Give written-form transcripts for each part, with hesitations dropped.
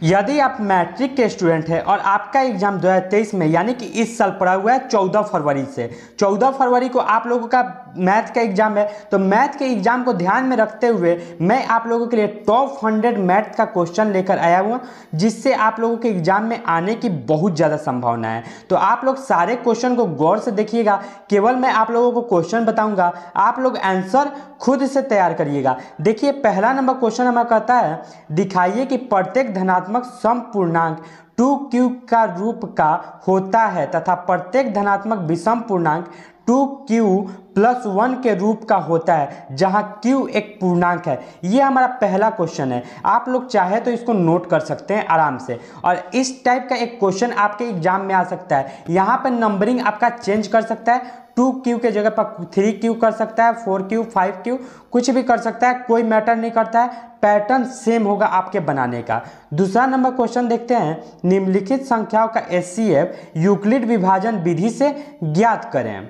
यदि आप मैट्रिक के स्टूडेंट हैं और आपका एग्जाम 2023 में यानी कि इस साल पड़ा हुआ है 14 फरवरी से 14 फरवरी को आप लोगों का मैथ का एग्जाम है, तो मैथ के एग्जाम को ध्यान में रखते हुए मैं आप लोगों के लिए टॉप 100 मैथ का क्वेश्चन लेकर आया हूँ, जिससे आप लोगों के एग्जाम में आने की बहुत ज़्यादा संभावना है। तो आप लोग सारे क्वेश्चन को गौर से देखिएगा, केवल मैं आप लोगों को क्वेश्चन बताऊंगा, आप लोग आंसर खुद से तैयार करिएगा। देखिए पहला नंबर क्वेश्चन हमें कहता है, दिखाइए कि प्रत्येक धनात्मक समपूर्णांक 2q का रूप का होता है तथा प्रत्येक धनात्मक विषम पूर्णांक 2q + 1 के रूप का होता है, जहां q एक पूर्णांक है। ये हमारा पहला क्वेश्चन है। आप लोग चाहे तो इसको नोट कर सकते हैं आराम से, और इस टाइप का एक क्वेश्चन आपके एग्जाम में आ सकता है। यहाँ पर नंबरिंग आपका चेंज कर सकता है, 2q के जगह पर 3q कर सकता है, 4q 5q कुछ भी कर सकता है, कोई मैटर नहीं करता है, पैटर्न सेम होगा आपके बनाने का। दूसरा नंबर क्वेश्चन देखते हैं, निम्नलिखित संख्याओं का HCF यूक्लिड विभाजन विधि से ज्ञात करें।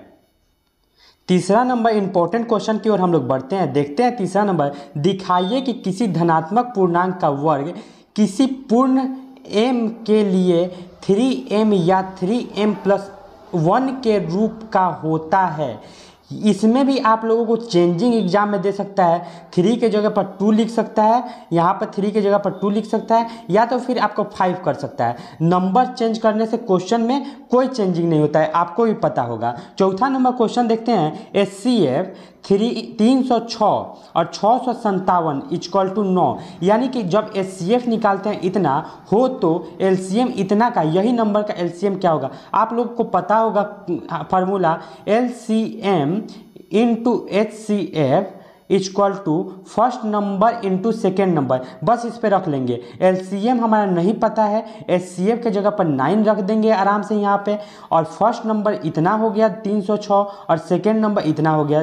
तीसरा नंबर इंपॉर्टेंट क्वेश्चन की ओर हम लोग बढ़ते हैं। देखते हैं तीसरा नंबर, दिखाइए कि किसी धनात्मक पूर्णांक का वर्ग किसी पूर्ण m के लिए 3m या 3m+1 के रूप का होता है। इसमें भी आप लोगों को चेंजिंग एग्जाम में दे सकता है, 3 के जगह पर 2 लिख सकता है, यहाँ पर 3 के जगह पर 2 लिख सकता है, या तो फिर आपको 5 कर सकता है। नंबर चेंज करने से क्वेश्चन में कोई चेंजिंग नहीं होता है, आपको भी पता होगा। चौथा नंबर क्वेश्चन देखते हैं, HCF 306 और 657 = 9, यानी कि जब HCF निकालते हैं इतना हो तो LCM इतना का, यही नंबर का LCM क्या होगा आप लोग को पता होगा formula, LCM × HCF = first number into second number. बस इस पे रख लेंगे। LCM हमारा नहीं पता है, HCF के जगह पर 9 रख देंगे आराम से यहाँ पे, और फर्स्ट नंबर इतना हो गया 306 और सेकेंड नंबर इतना हो गया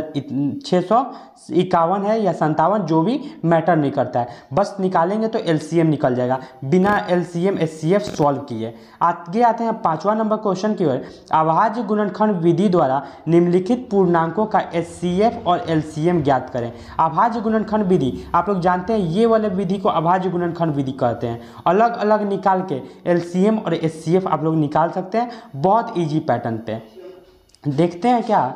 651 है या 57, जो भी मैटर नहीं करता है, बस निकालेंगे तो LCM निकल जाएगा बिना LCM HCF सॉल्व किए। आगे आते हैं पांचवा नंबर क्वेश्चन की ओर, अभाज्य गुणनखंड विधि द्वारा निम्नलिखित पूर्णांकों का HCF और LCM ज्ञात करें। अभाज्य गुणनखंड विधि आप लोग जानते हैं, ये वाले विधि को अभाज्य गुणनखंड विधि कहते हैं। अलग अलग निकाल के LCM और HCF आप लोग निकाल सकते हैं, बहुत इजी पैटर्न पे। देखते हैं क्या,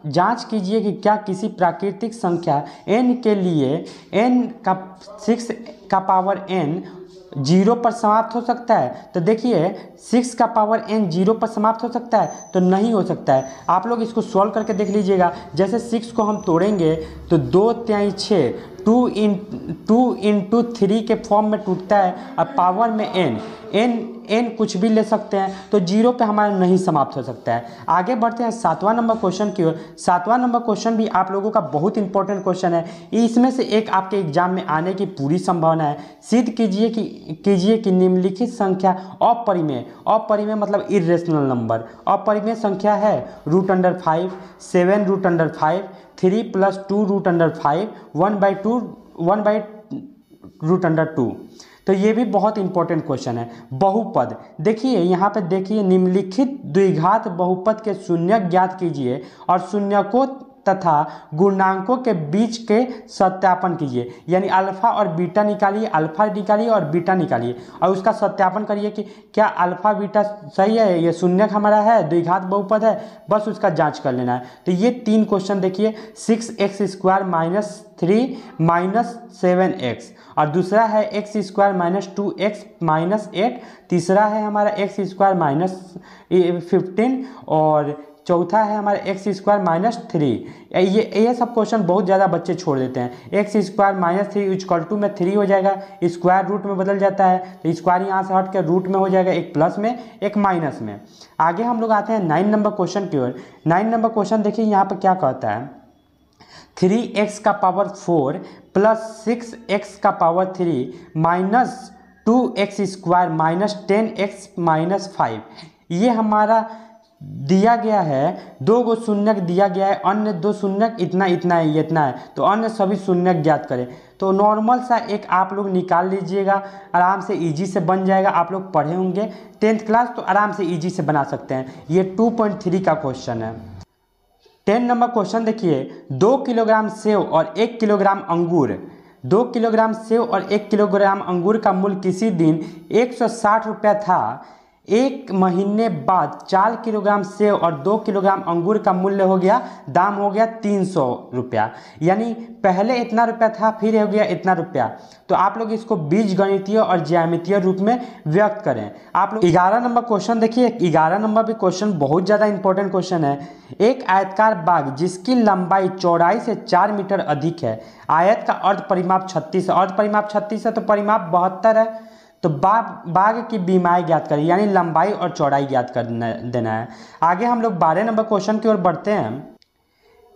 जांच कीजिए कि क्या किसी प्राकृतिक संख्या n के लिए n का 6 का पावर n 0 पर समाप्त हो सकता है। तो देखिए 6 का पावर n 0 पर समाप्त हो सकता है, तो नहीं हो सकता है। आप लोग इसको सॉल्व करके देख लीजिएगा। जैसे 6 को हम तोड़ेंगे तो 2×6 2 × 3 के फॉर्म में टूटता है, और पावर में n कुछ भी ले सकते हैं, तो 0 पे हमारा नहीं समाप्त हो सकता है। आगे बढ़ते हैं सातवां नंबर क्वेश्चन की ओर। सातवां नंबर क्वेश्चन भी आप लोगों का बहुत इंपॉर्टेंट क्वेश्चन है, इसमें से एक आपके एग्जाम में आने की पूरी संभावना है। सिद्ध कीजिए कि निम्नलिखित संख्या अपरिमेय मतलब इर्रेशनल नंबर, अपरिमेय संख्या है √5, 7 √5, 3 + 2 √5, 1/2 तो ये भी बहुत इंपॉर्टेंट क्वेश्चन है। बहुपद, देखिए यहाँ पे देखिए, निम्नलिखित द्विघात बहुपद के शून्यक ज्ञात कीजिए और शून्यकों तथा गुणांकों के बीच के सत्यापन कीजिए। यानी अल्फा और बीटा निकालिए, अल्फा निकालिए और बीटा निकालिए, और उसका सत्यापन करिए कि क्या अल्फा बीटा सही है, ये शून्यक हमारा है, द्विघात बहुपद है, बस उसका जांच कर लेना है। तो ये 3 क्वेश्चन देखिए, 6x² - 3 - 7x, और दूसरा है x² - 2x - 8, तीसरा है हमारा x² - 15, और चौथा है हमारा x² - 3। ये सब क्वेश्चन बहुत ज़्यादा बच्चे छोड़ देते हैं। x² - 3 = में 3 हो जाएगा, स्क्वायर रूट में बदल जाता है, तो स्क्वायर यहाँ से हट के रूट में हो जाएगा, एक प्लस में एक माइनस में। आगे हम लोग आते हैं 9 नंबर क्वेश्चन की ओर। 9 नंबर क्वेश्चन देखिए यहाँ पर क्या कहता है, 3x का पावर 4 + 6x का पावर 3 - 2x² - 10x - 5। ये हमारा दिया गया है, 2 गो शून्यक दिया गया है, अन्य 2 शून्यक इतना है, ये इतना है, तो अन्य सभी शून्यक ज्ञात करें। तो नॉर्मल सा एक आप लोग निकाल लीजिएगा, आराम से इजी से बन जाएगा। आप लोग पढ़े होंगे 10th क्लास, तो आराम से इजी से बना सकते हैं। ये 2.3 का क्वेश्चन है। 10 नंबर क्वेश्चन देखिए, 2 किलोग्राम सेव और 1 किलोग्राम अंगूर 2 किलोग्राम सेव और 1 किलोग्राम अंगूर का मूल्य किसी दिन 160 रुपया था, एक महीने बाद 4 किलोग्राम सेव और 2 किलोग्राम अंगूर का मूल्य हो गया, दाम हो गया 300 रुपया। यानी पहले इतना रुपया था, फिर हो गया इतना रुपया। तो आप लोग इसको बीजगणितीय और ज्यामितीय रूप में व्यक्त करें। आप लोग 11 नंबर क्वेश्चन देखिए। 11 नंबर भी क्वेश्चन बहुत ज़्यादा इंपॉर्टेंट क्वेश्चन है। एक आयतकार बाग जिसकी लंबाई चौड़ाई से 4 मीटर अधिक है, आयत का अर्ध परिमाप 36 है, अर्ध परिमाप 36 है तो परिमाप 72 है। तो बाग की बीमाई ज्ञात करें, यानी लंबाई और चौड़ाई ज्ञात कर देना है। आगे हम लोग 12 नंबर क्वेश्चन की ओर बढ़ते हैं।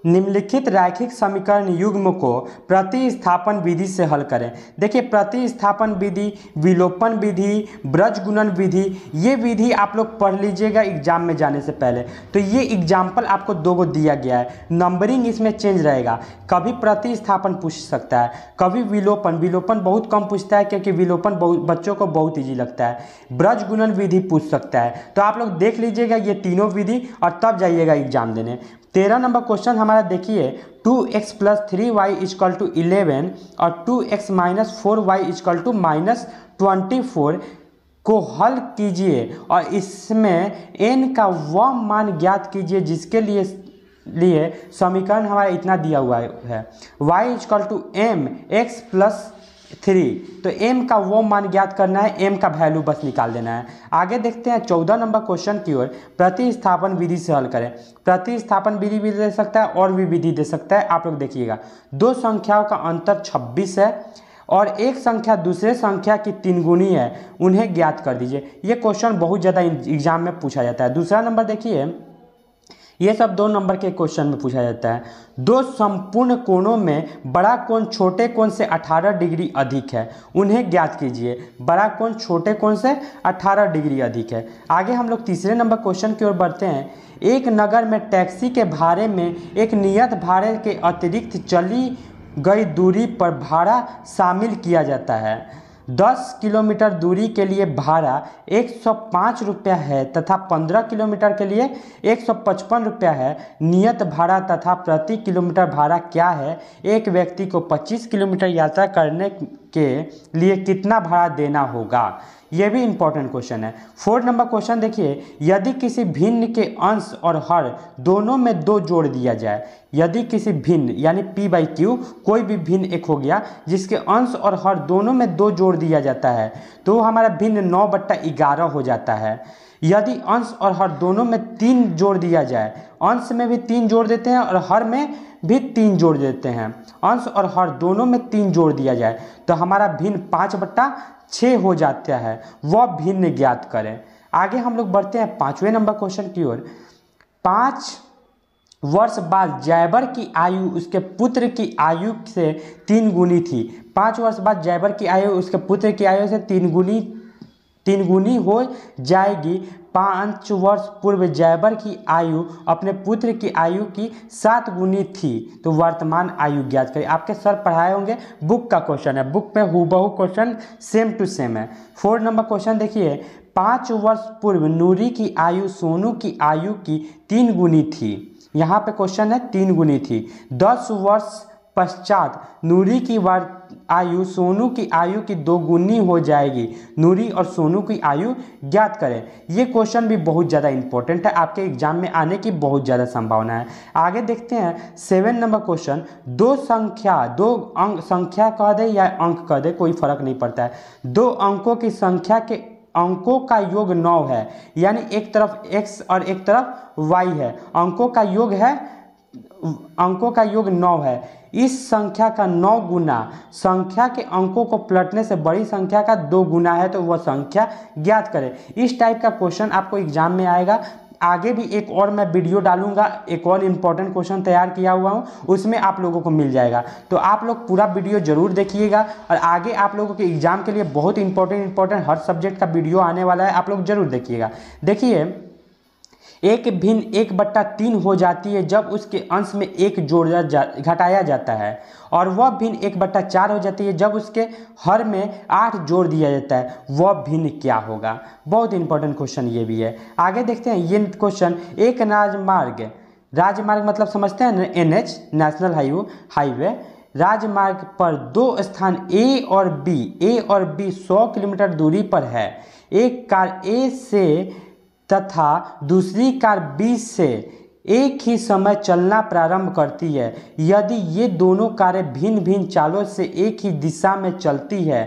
निम्नलिखित रैखिक समीकरण युग्म को प्रतिस्थापन विधि से हल करें। देखिए, प्रतिस्थापन विधि, विलोपन विधि, ब्रजगुणन विधि, ये विधि आप लोग पढ़ लीजिएगा एग्जाम में जाने से पहले। तो ये एग्जाम्पल आपको 2 को दिया गया है, नंबरिंग इसमें चेंज रहेगा। कभी प्रतिस्थापन पूछ सकता है, कभी विलोपन। विलोपन बहुत कम पूछता है क्योंकि विलोपन बच्चों को बहुत ईजी लगता है। ब्रजगुणन विधि पूछ सकता है। तो आप लोग देख लीजिएगा ये तीनों विधि और तब जाइएगा एग्जाम देने। 13 नंबर क्वेश्चन हमारा देखिए, 2x + 3y = 11 और 2x - 4y = -24 को हल कीजिए और इसमें n का वह मान ज्ञात कीजिए जिसके लिए समीकरण हमारा इतना दिया हुआ है, y = mx + 3। तो m का वो मान ज्ञात करना है, m का वैल्यू बस निकाल देना है। आगे देखते हैं 14 नंबर क्वेश्चन की ओर। प्रतिस्थापन विधि से हल करें। प्रतिस्थापन विधि भी दे सकता है और भी विधि दे सकता है। आप लोग देखिएगा, 2 संख्याओं का अंतर 26 है और एक संख्या दूसरे संख्या की 3 गुनी है, उन्हें ज्ञात कर दीजिए। ये क्वेश्चन बहुत ज़्यादा एग्जाम में पूछा जाता है। दूसरा नंबर देखिए, ये सब 2 नंबर के क्वेश्चन में पूछा जाता है। 2 संपूर्ण कोणों में बड़ा कोण छोटे कोण से 18 डिग्री अधिक है, उन्हें ज्ञात कीजिए। बड़ा कोण छोटे कोण से 18 डिग्री अधिक है। आगे हम लोग तीसरे नंबर क्वेश्चन की ओर बढ़ते हैं। एक नगर में टैक्सी के भाड़े में एक नियत भाड़े के अतिरिक्त चली गई दूरी पर भाड़ा शामिल किया जाता है। 10 किलोमीटर दूरी के लिए भाड़ा 105 रुपया है तथा 15 किलोमीटर के लिए 155 रुपया है। नियत भाड़ा तथा प्रति किलोमीटर भाड़ा क्या है? एक व्यक्ति को 25 किलोमीटर यात्रा करने के लिए कितना भाड़ा देना होगा? यह भी इंपॉर्टेंट क्वेश्चन है। 4 नंबर क्वेश्चन देखिए, यदि किसी भिन्न के अंश और हर दोनों में 2 जोड़ दिया जाए, यदि किसी भिन्न यानी p/q कोई भी भिन्न एक हो गया जिसके अंश और हर दोनों में 2 जोड़ दिया जाता है तो हमारा भिन्न 9/11 हो जाता है। यदि अंश और हर दोनों में 3 जोड़ दिया जाए, अंश में भी 3 जोड़ देते हैं और हर में भी 3 जोड़ देते हैं, अंश और हर दोनों में 3 जोड़ दिया जाए तो हमारा भिन्न 5/6 हो जाता है। वह भिन्न ज्ञात करें। आगे हम लोग बढ़ते हैं 5वें नंबर क्वेश्चन की ओर। 5 वर्ष बाद जैबर की आयु उसके पुत्र की आयु से 3 गुनी थी। 5 वर्ष बाद जैबर की आयु उसके पुत्र की आयु से 3 गुनी हो जाएगी। 5 वर्ष पूर्व जैबर की आयु अपने पुत्र की आयु की 7 गुनी थी, तो वर्तमान आयु ज्ञात करें। आपके सर पढ़ाए होंगे, बुक का क्वेश्चन है, बुक में हूबहू क्वेश्चन सेम टू सेम है। 4 नंबर क्वेश्चन देखिए, 5 वर्ष पूर्व नूरी की आयु सोनू की आयु की 3 गुनी थी। यहाँ पे क्वेश्चन है 3 गुनी थी। 10 वर्ष पश्चात नूरी की आयु सोनू की आयु की 2 गुनी हो जाएगी। नूरी और सोनू की आयु ज्ञात करें। ये क्वेश्चन भी बहुत ज़्यादा इंपॉर्टेंट है, आपके एग्जाम में आने की बहुत ज़्यादा संभावना है। आगे देखते हैं 7 नंबर क्वेश्चन। 2 अंक संख्या कह दे या अंक कह दे, कोई फर्क नहीं पड़ता है। 2 अंकों की संख्या के अंकों का योग 9 है, यानी एक तरफ x और एक तरफ y है। अंकों का योग 9 है। इस संख्या का 9 गुना संख्या के अंकों को पलटने से बड़ी संख्या का 2 गुना है, तो वह संख्या ज्ञात करें। इस टाइप का क्वेश्चन आपको एग्जाम में आएगा। आगे भी एक और मैं वीडियो डालूंगा, एक और इम्पॉर्टेंट क्वेश्चन तैयार किया हुआ हूं, उसमें आप लोगों को मिल जाएगा। तो आप लोग पूरा वीडियो जरूर देखिएगा और आगे आप लोगों के एग्जाम के लिए बहुत इंपॉर्टेंट हर सब्जेक्ट का वीडियो आने वाला है, आप लोग जरूर देखिएगा। देखिए, एक भिन्न 1/3 हो जाती है जब उसके अंश में 1 घटाया जाता है, और वह भिन्न 1/4 हो जाती है जब उसके हर में 8 जोड़ दिया जाता है। वह भिन्न क्या होगा? बहुत इंपॉर्टेंट क्वेश्चन ये भी है। आगे देखते हैं ये क्वेश्चन। एक राजमार्ग मतलब समझते हैं NH, नेशनल हाईवे, राजमार्ग पर दो स्थान ए और बी 100 किलोमीटर दूरी पर है। एक कार ए से तथा दूसरी कार बी से एक ही समय चलना प्रारंभ करती है। यदि ये दोनों कारें भिन्न भिन्न चालों से एक ही दिशा में चलती है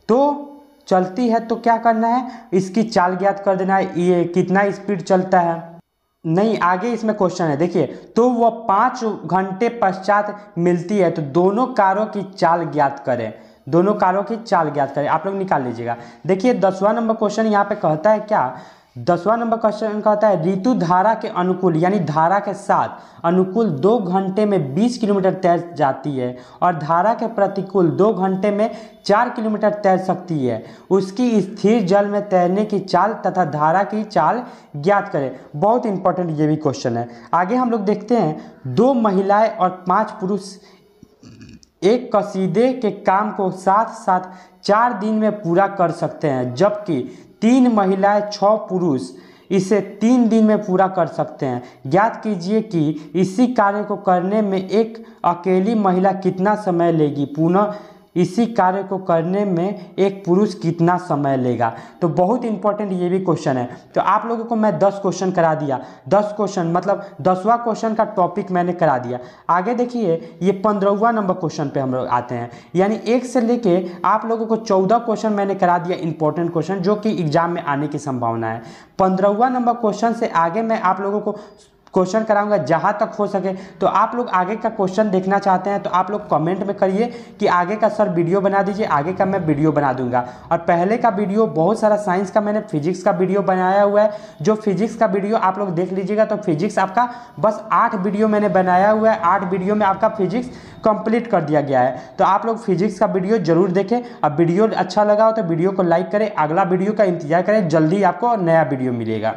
तो क्या करना है, इसकी चाल ज्ञात कर देना है, ये कितना स्पीड चलता है। नहीं, आगे इसमें क्वेश्चन है, देखिए, तो वह 5 घंटे पश्चात मिलती है, तो दोनों कारों की चाल ज्ञात करें। दोनों कारों की चाल ज्ञात करें, आप लोग निकाल लीजिएगा। देखिए 10वां नंबर क्वेश्चन यहाँ पे कहता है क्या, 10वां नंबर क्वेश्चन कहता है ऋतु धारा के अनुकूल यानी धारा के साथ अनुकूल 2 घंटे में 20 किलोमीटर तैर जाती है और धारा के प्रतिकूल 2 घंटे में 4 किलोमीटर तैर सकती है। उसकी स्थिर जल में तैरने की चाल तथा धारा की चाल ज्ञात करें। बहुत इंपॉर्टेंट ये भी क्वेश्चन है। आगे हम लोग देखते हैं 2 महिलाएं और 5 पुरुष एक कसीदे के काम को साथ साथ 4 दिन में पूरा कर सकते हैं, जबकि 3 महिलाएं 6 पुरुष इसे 3 दिन में पूरा कर सकते हैं। ज्ञात कीजिए कि इसी कार्य को करने में एक अकेली महिला कितना समय लेगी। पुनः इसी कार्य को करने में एक पुरुष कितना समय लेगा। तो बहुत इंपॉर्टेंट ये भी क्वेश्चन है। तो आप लोगों को मैं 10 क्वेश्चन करा दिया, 10 क्वेश्चन मतलब 10वां क्वेश्चन का टॉपिक मैंने करा दिया। आगे देखिए ये 15वां नंबर क्वेश्चन पे हम लोग आते हैं, यानी 1 से लेके आप लोगों को 14 क्वेश्चन मैंने करा दिया, इंपॉर्टेंट क्वेश्चन जो कि एग्जाम में आने की संभावना है। 15वां नंबर क्वेश्चन से आगे मैं आप लोगों को क्वेश्चन कराऊंगा जहां तक हो सके। तो आप लोग आगे का क्वेश्चन देखना चाहते हैं तो आप लोग कमेंट में करिए कि आगे का सर वीडियो बना दीजिए, आगे का मैं वीडियो बना दूंगा। और पहले का वीडियो बहुत सारा साइंस का, मैंने फिजिक्स का वीडियो बनाया हुआ है, जो फिजिक्स का वीडियो आप लोग देख लीजिएगा। तो फिजिक्स आपका बस 8 वीडियो मैंने बनाया हुआ है, 8 वीडियो में आपका फिजिक्स कंप्लीट कर दिया गया है। तो आप लोग फिजिक्स का वीडियो जरूर देखें। अब वीडियो अच्छा लगा हो तो वीडियो को लाइक करें, अगला वीडियो का इंतजार करें, जल्दी आपको नया वीडियो मिलेगा।